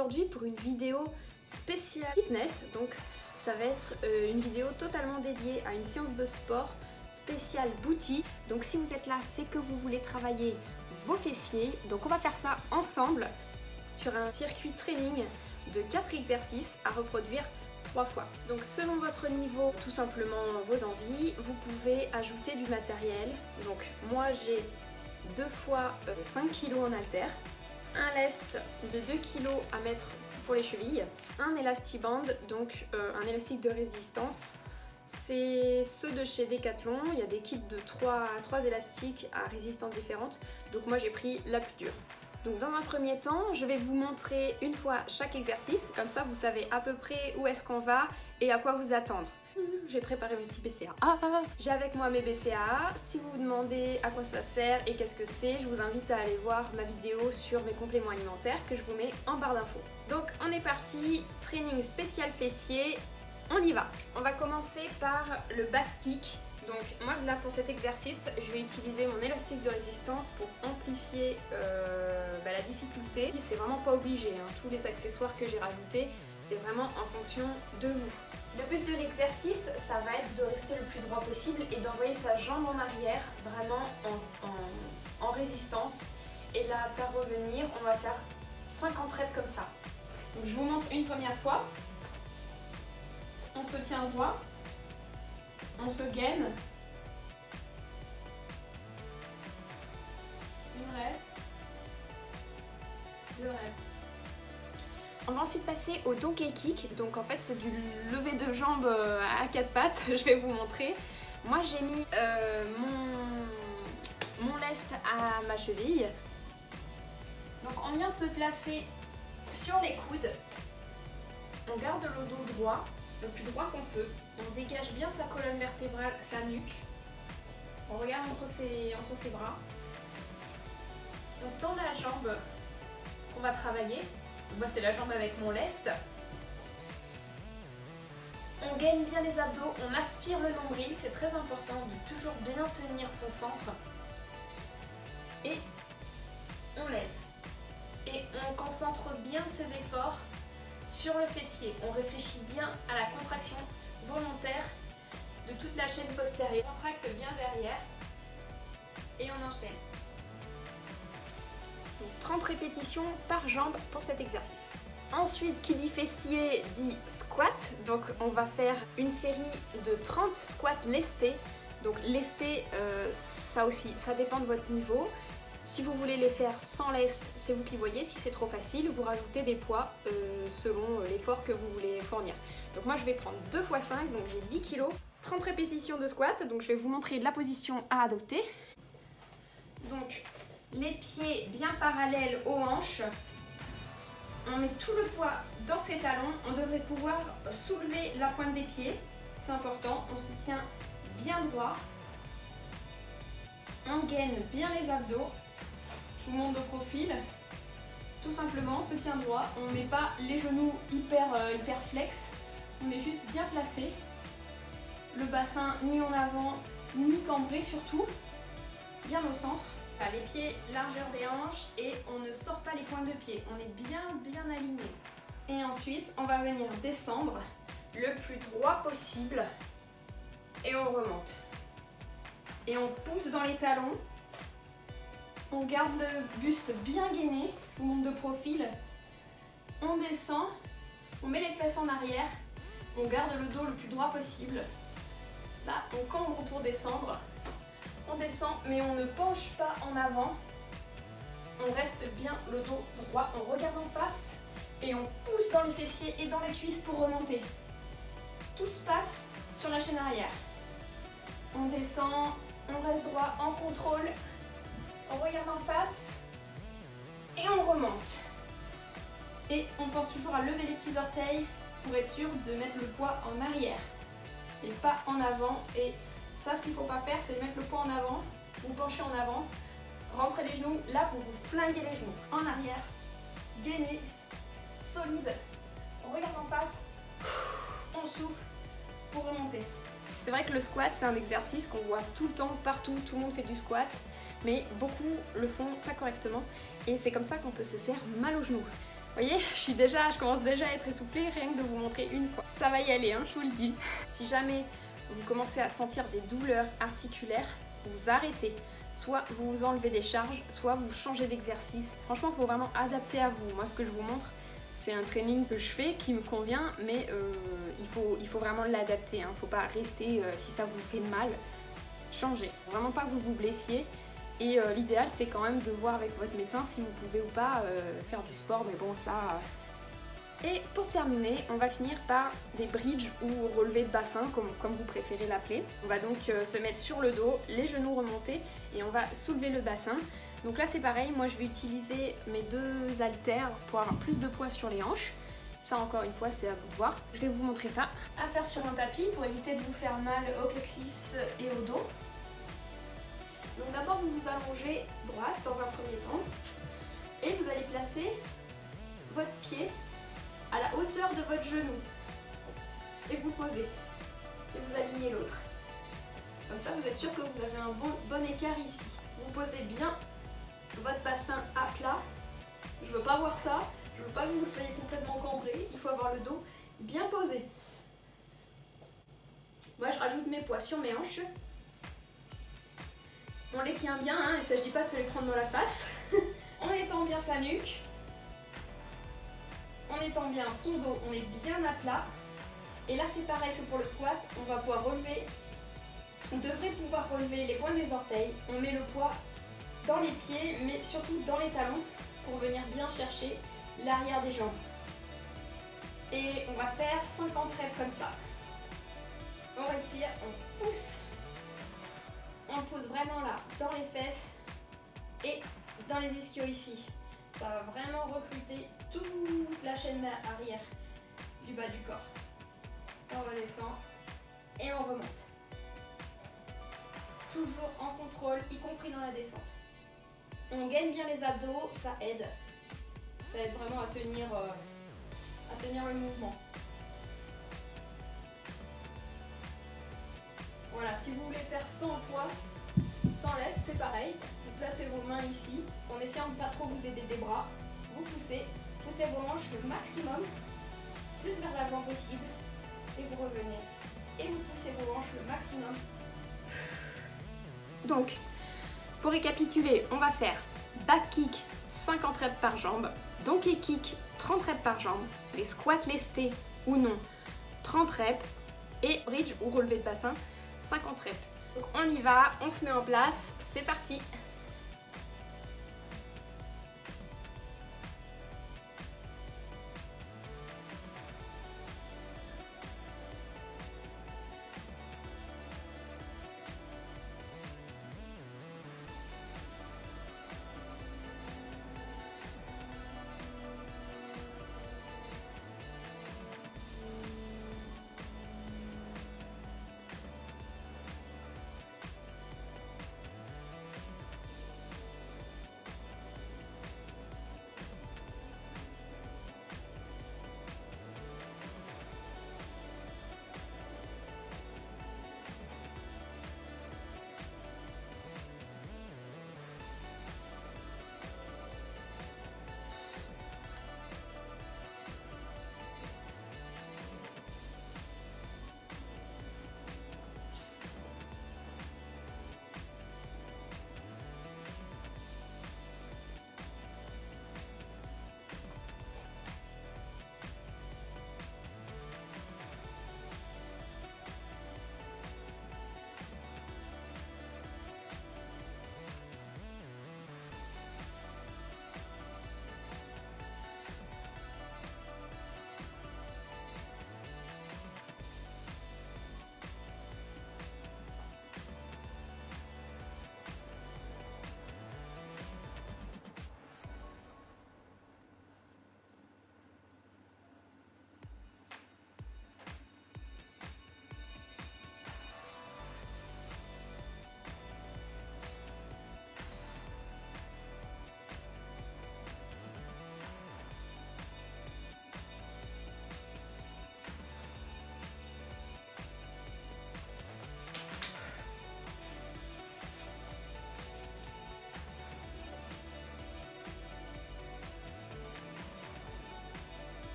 aujourd'hui pour une vidéo spéciale fitness. Donc ça va être une vidéo totalement dédiée à une séance de sport spéciale booty. Donc si vous êtes là, c'est que vous voulez travailler vos fessiers. Donc on va faire ça ensemble sur un circuit training de 4 exercices à reproduire 3 fois. Donc selon votre niveau, tout simplement vos envies, vous pouvez ajouter du matériel. Donc moi j'ai 2 fois 5 kg en haltère, un lest de 2 kg à mettre pour les chevilles, un élastiband, donc un élastique de résistance. C'est ceux de chez Decathlon, il y a des kits de 3 élastiques à résistance différentes, donc moi j'ai pris la plus dure. Donc dans un premier temps, je vais vous montrer une fois chaque exercice, comme ça vous savez à peu près où est-ce qu'on va et à quoi vous attendre. J'ai préparé mon petit BCAA. J'ai avec moi mes BCAA. Si vous vous demandez à quoi ça sert et qu'est-ce que c'est, je vous invite à aller voir ma vidéo sur mes compléments alimentaires que je vous mets en barre d'infos. Donc on est parti, training spécial fessier, on y va. On va commencer par le back kick. Donc moi là pour cet exercice, je vais utiliser mon élastique de résistance pour amplifier la difficulté. C'est vraiment pas obligé, hein. Tous les accessoires que j'ai rajoutés, c'est vraiment en fonction de vous. Le but de l'exercice, ça va être de rester le plus droit possible et d'envoyer sa jambe en arrière, vraiment en résistance, et la faire revenir. On va faire 50 reps comme ça. Donc je vous montre une première fois. On se tient droit, on se gaine. Une rep, 2 reps. On va ensuite passer au donkey kick, donc en fait c'est du lever de jambes à 4 pattes, je vais vous montrer. Moi j'ai mis mon lest à ma cheville. Donc on vient se placer sur les coudes, on garde le dos droit, le plus droit qu'on peut, on dégage bien sa colonne vertébrale, sa nuque, on regarde entre ses bras, on tend la jambe qu'on va travailler. Moi c'est la jambe avec mon lest. On gaine bien les abdos, on aspire le nombril, c'est très important de toujours bien tenir son centre. Et on lève. Et on concentre bien ses efforts sur le fessier. On réfléchit bien à la contraction volontaire de toute la chaîne postérieure. On contracte bien derrière et on enchaîne. Donc 30 répétitions par jambe pour cet exercice. Ensuite, qui dit fessier dit squat. Donc on va faire une série de 30 squats lestés. Donc lestés, ça aussi, ça dépend de votre niveau. Si vous voulez les faire sans lest, c'est vous qui voyez. Si c'est trop facile, vous rajoutez des poids selon l'effort que vous voulez fournir. Donc moi je vais prendre 2 x 5, donc j'ai 10 kg. 30 répétitions de squat, donc je vais vous montrer la position à adopter. Donc les pieds bien parallèles aux hanches. On met tout le poids dans ses talons. On devrait pouvoir soulever la pointe des pieds. C'est important. On se tient bien droit. On gaine bien les abdos. Je vous montre de profil. Tout simplement, on se tient droit. On ne met pas les genoux hyper flex. On est juste bien placé. Le bassin ni en avant, ni cambré surtout. Bien au centre. Les pieds largeur des hanches et on ne sort pas les pointes de pied, on est bien aligné. Et ensuite on va venir descendre le plus droit possible et on remonte. Et on pousse dans les talons, on garde le buste bien gainé, je vous montre de profil. On descend, on met les fesses en arrière, on garde le dos le plus droit possible. Là on cambre pour descendre. On descend mais on ne penche pas en avant, on reste bien le dos droit, on regarde en face et on pousse dans les fessiers et dans les cuisses pour remonter. Tout se passe sur la chaîne arrière. On descend, on reste droit en contrôle, on regarde en face et on remonte. Et on pense toujours à lever les petits orteils pour être sûr de mettre le poids en arrière et pas en avant. Et ça, ce qu'il ne faut pas faire, c'est mettre le poids en avant, vous penchez en avant, rentrez les genoux, là vous vous flinguez les genoux. En arrière, gainez, solide, on regarde en face, on souffle pour remonter. C'est vrai que le squat, c'est un exercice qu'on voit tout le temps, partout, tout le monde fait du squat, mais beaucoup le font pas correctement et c'est comme ça qu'on peut se faire mal aux genoux. Vous voyez, je commence déjà à être essoufflée rien que de vous montrer une fois. Ça va y aller, hein, je vous le dis. Si jamais vous commencez à sentir des douleurs articulaires, vous arrêtez. Soit vous vous enlevez des charges, soit vous changez d'exercice. Franchement, il faut vraiment adapter à vous. Moi, ce que je vous montre, c'est un training que je fais qui me convient, mais il faut vraiment l'adapter. Il ne faut pas rester, si ça vous fait mal, changez. Vraiment pas que vous vous blessiez. Et l'idéal, c'est quand même de voir avec votre médecin si vous pouvez ou pas faire du sport, mais bon, ça... Et pour terminer, on va finir par des bridges ou relevés de bassin, comme vous préférez l'appeler. On va donc se mettre sur le dos, les genoux remontés, et on va soulever le bassin. Donc là c'est pareil, moi je vais utiliser mes 2 haltères pour avoir plus de poids sur les hanches. Ça encore une fois c'est à vous de voir. Je vais vous montrer ça. À faire sur un tapis pour éviter de vous faire mal au coccyx et au dos. Donc d'abord vous vous allongez droite dans un premier temps. Et vous allez placer votre pied à la hauteur de votre genou. Et vous posez. Et vous alignez l'autre. Comme ça vous êtes sûr que vous avez un bon écart ici. Vous posez bien votre bassin à plat. Je veux pas voir ça, je veux pas que vous soyez complètement cambré, il faut avoir le dos bien posé. Moi je rajoute mes poids sur mes hanches. On les tient bien, hein, il ne s'agit pas de se les prendre dans la face. On étend bien sa nuque. On étend bien son dos, on est bien à plat. Et là c'est pareil que pour le squat, on va pouvoir relever, on devrait pouvoir relever les pointes des orteils. On met le poids dans les pieds, mais surtout dans les talons pour venir bien chercher l'arrière des jambes. Et on va faire 50 reps comme ça. On respire, on pousse. On pousse vraiment là, dans les fesses et dans les ischios ici. Ça va vraiment recruter toute la chaîne arrière du bas du corps. On redescend et on remonte. Toujours en contrôle, y compris dans la descente. On gaine bien les abdos, ça aide. Ça aide vraiment à tenir le mouvement. Voilà, si vous voulez faire sans poids, sans lest, c'est pareil. Vous placez vos mains ici, en essayant de ne pas trop vous aider des bras. Vous poussez vos hanches le maximum, plus vers l'avant possible, et vous revenez. Et vous poussez vos hanches le maximum. Donc, pour récapituler, on va faire back kick 50 reps par jambe, donkey kick 30 reps par jambe, les squats lestés ou non 30 reps et bridge ou relevé de bassin 50 reps. Donc on y va, on se met en place, c'est parti.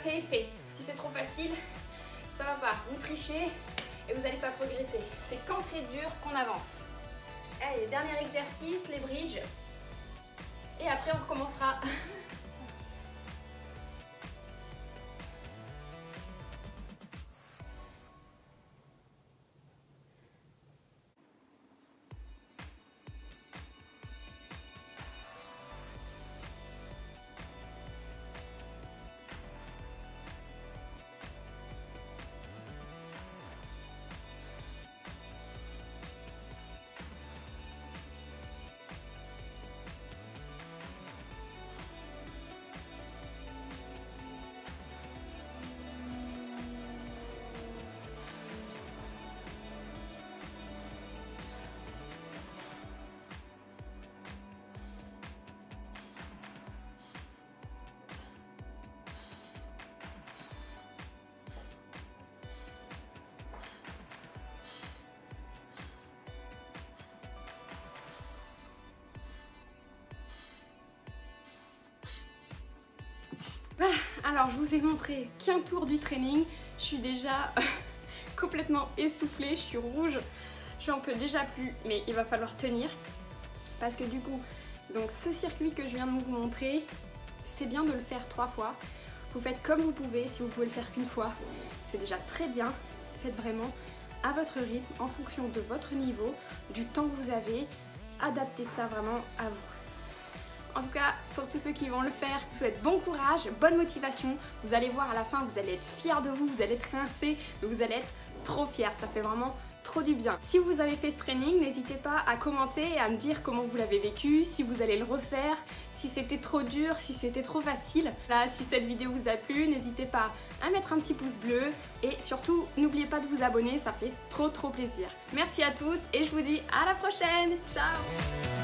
fait effet. Si c'est trop facile, ça va pas. Vous trichez et vous n'allez pas progresser. C'est quand c'est dur qu'on avance. Allez, dernier exercice, les bridges. Et après on recommencera. Voilà, alors je vous ai montré qu'un tour du training. Je suis déjà complètement essoufflée, je suis rouge, j'en peux déjà plus, mais il va falloir tenir. Parce que du coup, donc ce circuit que je viens de vous montrer, c'est bien de le faire 3 fois. Vous faites comme vous pouvez, si vous pouvez le faire qu'une fois, c'est déjà très bien. Faites vraiment à votre rythme, en fonction de votre niveau, du temps que vous avez, adaptez ça vraiment à vous. En tout cas, pour tous ceux qui vont le faire, je vous souhaite bon courage, bonne motivation. Vous allez voir à la fin, vous allez être fiers de vous, vous allez être rincés, vous allez être trop fiers. Ça fait vraiment trop du bien. Si vous avez fait ce training, n'hésitez pas à commenter et à me dire comment vous l'avez vécu, si vous allez le refaire, si c'était trop dur, si c'était trop facile. Là, si cette vidéo vous a plu, n'hésitez pas à mettre un petit pouce bleu et surtout, n'oubliez pas de vous abonner, ça fait trop plaisir. Merci à tous et je vous dis à la prochaine. Ciao!